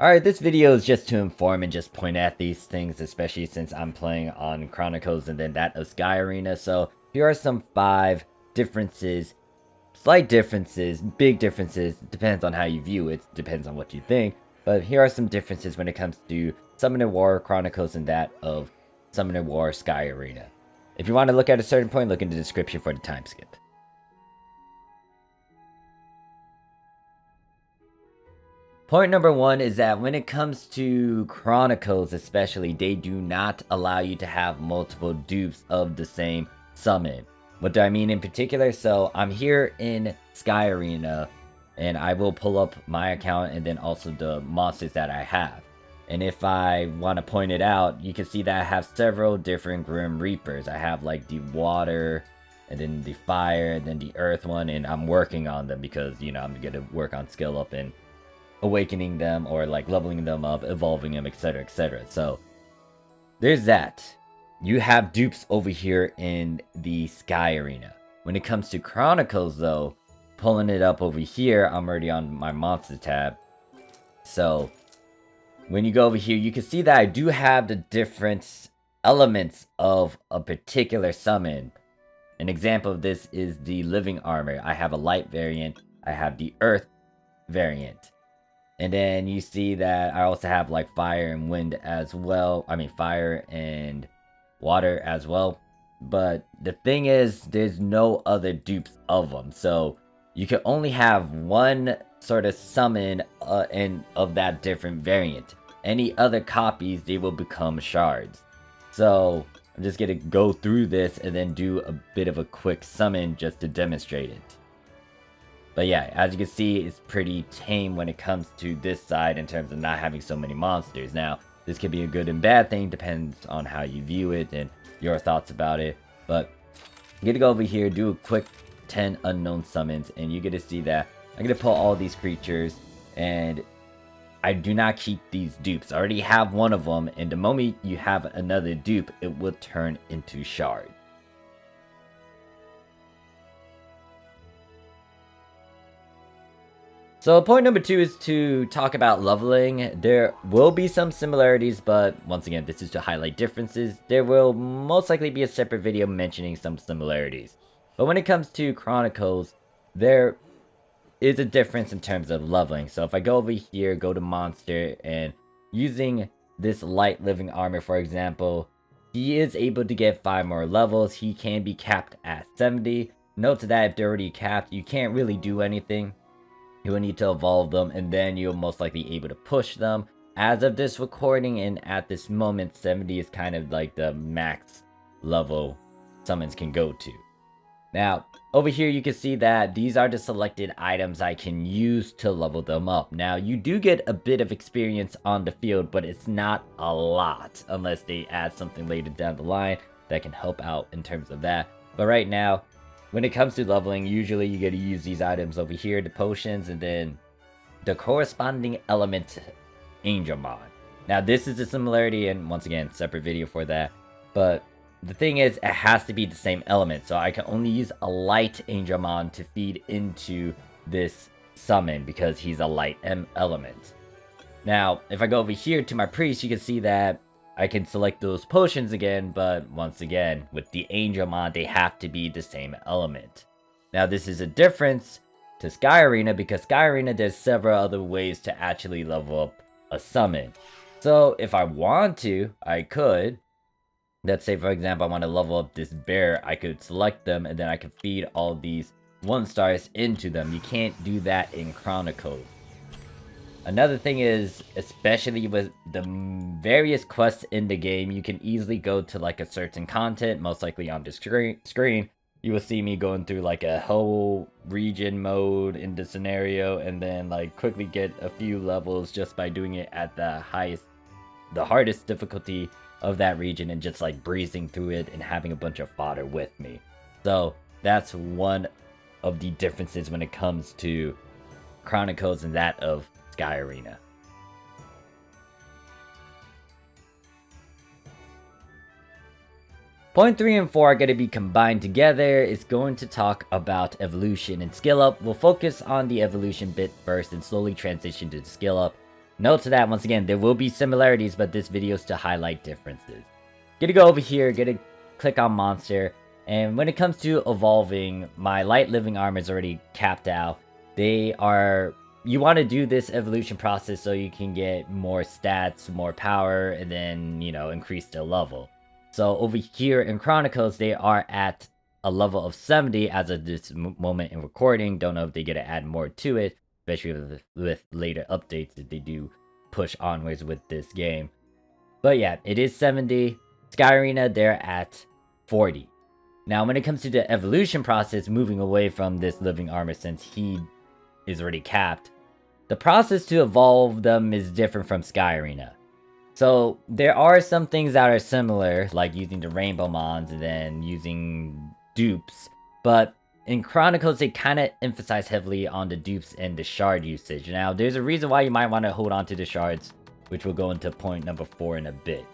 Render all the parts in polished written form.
Alright, this video is just to inform and just point at these things, especially since I'm playing on Chronicles and then that of Sky Arena. So here are some 5 differences, slight differences, big differences, depends on how you view it, depends on what you think. But here are some differences when it comes to Summoner War Chronicles and that of Summoner War Sky Arena. If you want to look at a certain point, look in the description for the time skip. Point number 1 is that when it comes to Chronicles especially, they do not allow you to have multiple dupes of the same summon. What do I mean in particular? So I'm here in Sky Arena and I will pull up my account and then also the monsters that I have. And if I want to point it out, you can see that I have several different Grim Reapers. I have like the water and then the fire and then the earth one, and I'm working on them because, you know, I'm going to work on skill up and awakening them or like leveling them up, evolving them, etc, etc. So there's that. You have dupes over here in the Sky Arena. When it comes to Chronicles though, pulling it up over here, I'm already on my monster tab. So when you go over here, you can see that I do have the different elements of a particular summon. An example of this is the living armor. I have a light variant, I have the earth variant. And then you see that I also have like fire and wind as well. I mean fire and water as well. But the thing is, there's no other dupes of them. So you can only have one sort of summon of that different variant. Any other copies, they will become shards. So I'm just going to go through this and then do a bit of a quick summon just to demonstrate it. But yeah, as you can see, it's pretty tame when it comes to this side in terms of not having so many monsters. Now, this could be a good and bad thing, depends on how you view it and your thoughts about it. But I'm going to go over here, do a quick 10 unknown summons, and you're going to see that I'm going to pull all these creatures, and I do not keep these dupes. I already have one of them, and the moment you have another dupe, it will turn into shard. So point number 2 is to talk about leveling. There will be some similarities, but once again, this is to highlight differences. There will most likely be a separate video mentioning some similarities. But when it comes to Chronicles, there is a difference in terms of leveling. So if I go over here, go to monster, and using this light living armor, for example, he is able to get 5 more levels. He can be capped at 70. Note that if they're already capped, you can't really do anything. You will need to evolve them, and then you'll most likely be able to push them. As of this recording, and at this moment, 70 is kind of like the max level summons can go to. Now, over here you can see that these are the selected items I can use to level them up. Now, you do get a bit of experience on the field, but it's not a lot, unless they add something later down the line that can help out in terms of that. But right now, when it comes to leveling, usually you get to use these items over here, the potions, and then the corresponding element Angelmon. Now this is a similarity, and once again, separate video for that. But the thing is, it has to be the same element, so I can only use a light Angelmon to feed into this summon because he's a light element. Now, if I go over here to my priest, you can see that I can select those potions again, but once again, with the Angelmon, they have to be the same element. Now, this is a difference to Sky Arena because Sky Arena, there's several other ways to actually level up a summon. So, if I want to, I could. Let's say, for example, I want to level up this bear. I could select them, and then I could feed all these 1-stars into them. You can't do that in Chronicles. Another thing is, especially with the various quests in the game, you can easily go to like a certain content, most likely on the screen. You will see me going through like a whole region mode in the scenario, and then like quickly get a few levels just by doing it at the hardest difficulty of that region, and just like breezing through it and having a bunch of fodder with me. So that's one of the differences when it comes to Chronicles and that of Sky Arena. Point 3 and 4 are going to be combined together. It's going to talk about evolution and skill up. We'll focus on the evolution bit first and slowly transition to the skill up. Note to that, once again, there will be similarities, but this video is to highlight differences. Gonna go over here, gonna click on monster, and when it comes to evolving, my light living armor is already capped out. You want to do this evolution process so you can get more stats, more power, and then, increase the level. So over here in Chronicles, they are at a level of 70 as of this moment in recording. Don't know if they get to add more to it, especially with later updates that they do push onwards with this game. But yeah, it is 70. Sky Arena, they're at 40. Now, when it comes to the evolution process, moving away from this living armor since he is already capped, the process to evolve them is different from Sky Arena. So there are some things that are similar, like using the Rainbow Mons and then using Dupes, but in Chronicles, they kind of emphasize heavily on the Dupes and the shard usage. Now, there's a reason why you might want to hold on to the shards, which will go into point number 4 in a bit.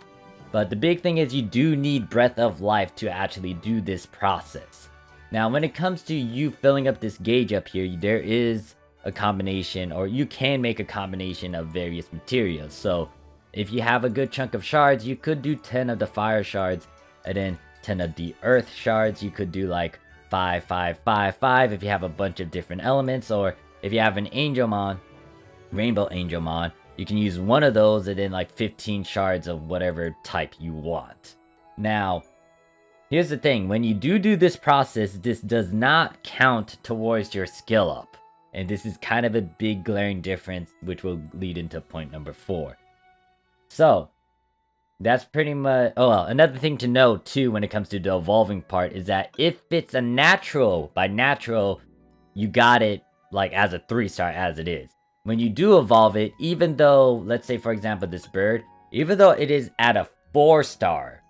But the big thing is you do need Breath of Life to actually do this process. Now, when it comes to you filling up this gauge up here, there is a combination, or you can make a combination of various materials. So, if you have a good chunk of shards, you could do 10 of the fire shards, and then 10 of the earth shards. You could do like 5, 5, 5, 5 if you have a bunch of different elements, or if you have an Angelmon, Rainbow Angelmon, you can use one of those and then like 15 shards of whatever type you want. Now, here's the thing. When you do this process, this does not count towards your skill up. And this is kind of a big glaring difference, which will lead into point number 4. So, that's pretty much... Oh, well, another thing to note, too, when it comes to the evolving part is that if it's a natural, by natural, you got it, like, as a 3-star as it is. When you do evolve it, even though, let's say, for example, this bird, even though it is at a 4-star,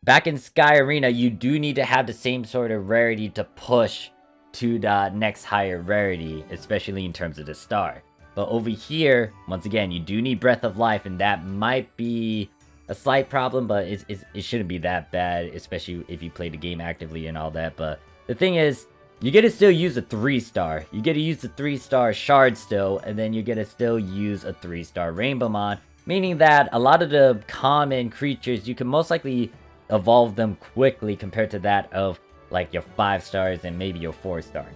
back in Sky Arena, you do need to have the same sort of rarity to push to the next higher rarity, especially in terms of the star. But over here, once again, you do need Breath of Life, and that might be a slight problem, but it shouldn't be that bad, especially if you play the game actively and all that. But the thing is, you get to still use a 3-star. You get to use the 3-star shard still, and then you get to still use a 3-star Rainbow Mon, meaning that a lot of the common creatures, you can most likely evolve them quickly compared to that of like your 5 stars and maybe your 4 stars.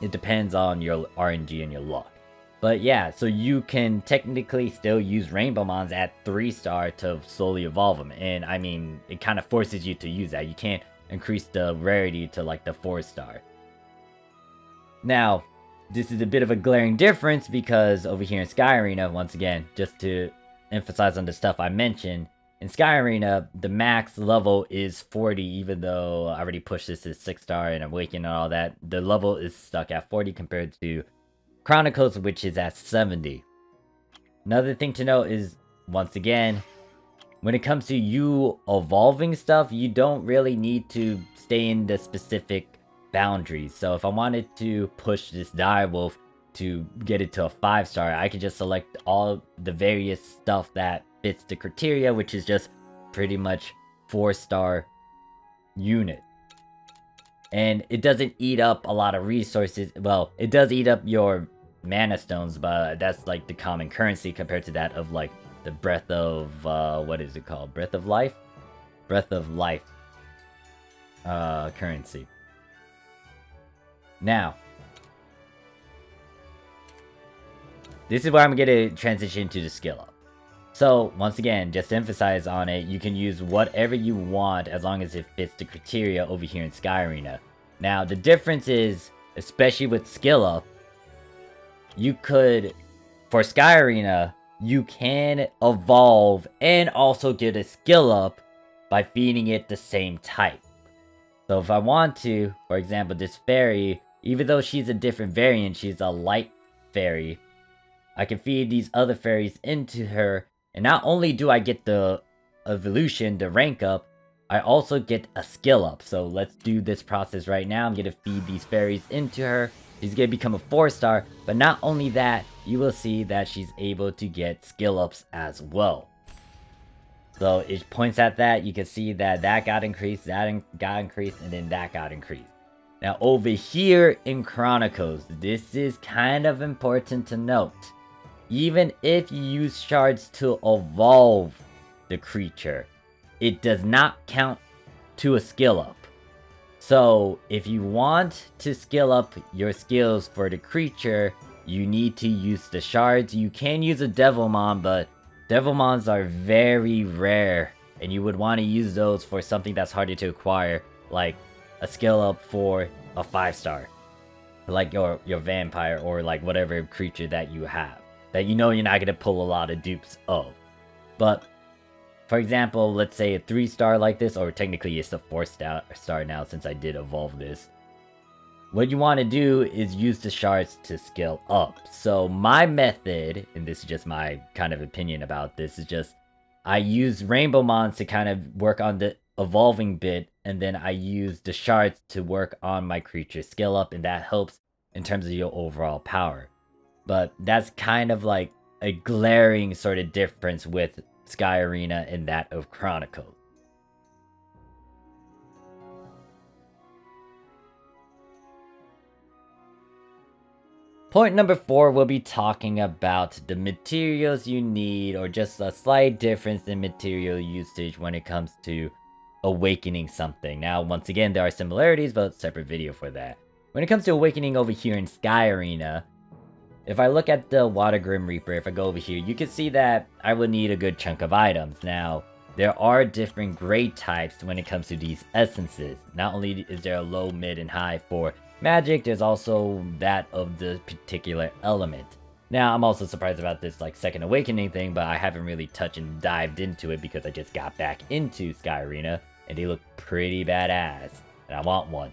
It depends on your RNG and your luck. But yeah, so you can technically still use Rainbow Mons at 3-star to slowly evolve them. And I mean, it kind of forces you to use that. You can't increase the rarity to like the 4-star. Now, this is a bit of a glaring difference because over here in Sky Arena, once again, just to emphasize on the stuff I mentioned, in Sky Arena, the max level is 40, even though I already pushed this to 6-star and Awaken and all that. The level is stuck at 40 compared to Chronicles, which is at 70. Another thing to note is, once again, when it comes to you evolving stuff, you don't really need to stay in the specific boundaries. So if I wanted to push this direwolf to get it to a 5-star, I could just select all the various stuff that fits the criteria, which is just pretty much 4-star unit. And it doesn't eat up a lot of resources. Well, it does eat up your mana stones, but that's like the common currency compared to that of like the Breath of, what is it called? Breath of Life? Breath of Life currency. Now, this is where I'm going to transition to the skill up. So, once again, just to emphasize on it, you can use whatever you want as long as it fits the criteria over here in Sky Arena. Now, the difference is, especially with skill up, you could, for Sky Arena, you can evolve and also get a skill up by feeding it the same type. So if I want to, for example, this fairy, even though she's a different variant, she's a light fairy, I can feed these other fairies into her, and not only do I get the evolution, the rank up, I also get a skill up. So let's do this process right now. I'm going to feed these fairies into her. She's going to become a 4-star, but not only that, you will see that she's able to get skill ups as well. So it points at that, you can see that that got increased, that got increased, and then that got increased. Now over here in Chronicles, this is kind of important to note. even if you use shards to evolve the creature, it does not count to a skill up. So if you want to skill up your skills for the creature, you need to use the shards. You can use a Devilmon, but Devilmons are very rare, and you would want to use those for something that's harder to acquire, like a skill up for a 5-star, like your vampire, or like whatever creature that you have that you know you're not gonna pull a lot of dupes of. But for example, let's say a 3-star like this, or technically it's a 4-star now since I did evolve this. What you want to do is use the shards to scale up. So my method, and this is just my kind of opinion about this, is just I use Rainbow Mons to kind of work on the evolving bit, and then I use the shards to work on my creature scale up, and that helps in terms of your overall power. But that's kind of like a glaring sort of difference with Sky Arena and that of Chronicles. Point number 4, we'll be talking about the materials you need, or just a slight difference in material usage when it comes to awakening something. Now, once again, there are similarities, but separate video for that. When it comes to awakening over here in Sky Arena, if I look at the Water Grim Reaper, if I go over here, you can see that I would need a good chunk of items. Now, there are different grade types when it comes to these essences. Not only is there a low, mid, and high for magic, there's also that of the particular element. Now, I'm also surprised about this like second awakening thing, but I haven't really touched and dived into it because I just got back into Sky Arena, and they look pretty badass, and I want one.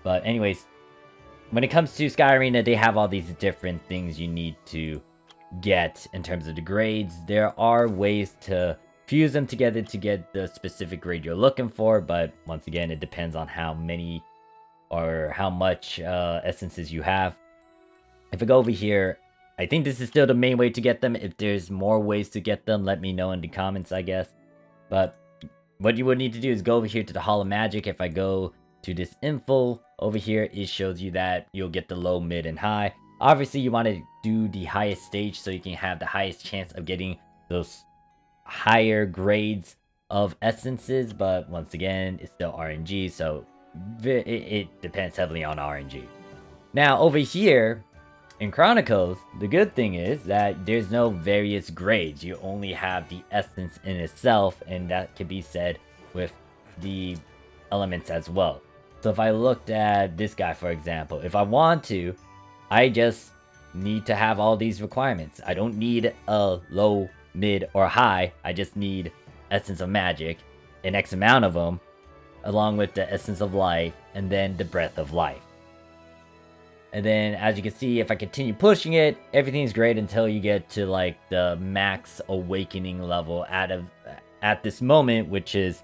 But anyways, when it comes to Sky Arena, they have all these different things you need to get in terms of the grades. There are ways to fuse them together to get the specific grade you're looking for, but once again, it depends on how many or how much essences you have. If I go over here, I think this is still the main way to get them. If there's more ways to get them, let me know in the comments, I guess. But what you would need to do is go over here to the Hall of Magic. If I go to this info over here, it shows you that you'll get the low, mid, and high. Obviously, you want to do the highest stage so you can have the highest chance of getting those higher grades of essences, but once again, it's still RNG, so it depends heavily on RNG. Now, over here in Chronicles, the good thing is that there's no various grades. You only have the essence in itself, and that can be said with the elements as well. So if I looked at this guy, for example, if I want to, I just need to have all these requirements. I don't need a low, mid, or high. I just need Essence of Magic, an X amount of them, along with the Essence of Life, and then the Breath of Life. And then, as you can see, if I continue pushing it, everything's great until you get to like the max awakening level at this moment, which is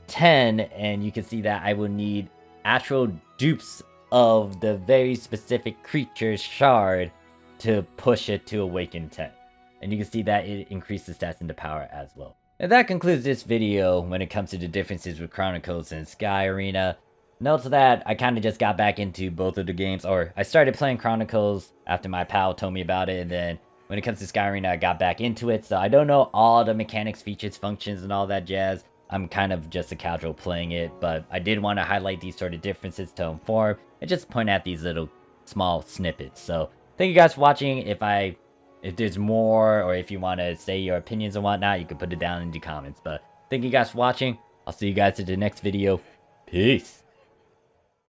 10, and you can see that I will need actual dupes of the very specific creature's shard to push it to awaken 10. And you can see that it increases stats into power as well. And that concludes this video when it comes to the differences with Chronicles and Sky Arena. Note that I kind of just got back into both of the games, or I started playing Chronicles after my pal told me about it, and then when it comes to Sky Arena, I got back into it. So I don't know all the mechanics, features, functions, and all that jazz. I'm kind of just a casual playing it, but I did want to highlight these sort of differences to inform and just point out these little small snippets. So thank you guys for watching. If there's more, or if you want to say your opinions and whatnot, you can put it down in the comments. But thank you guys for watching. I'll see you guys in the next video. Peace.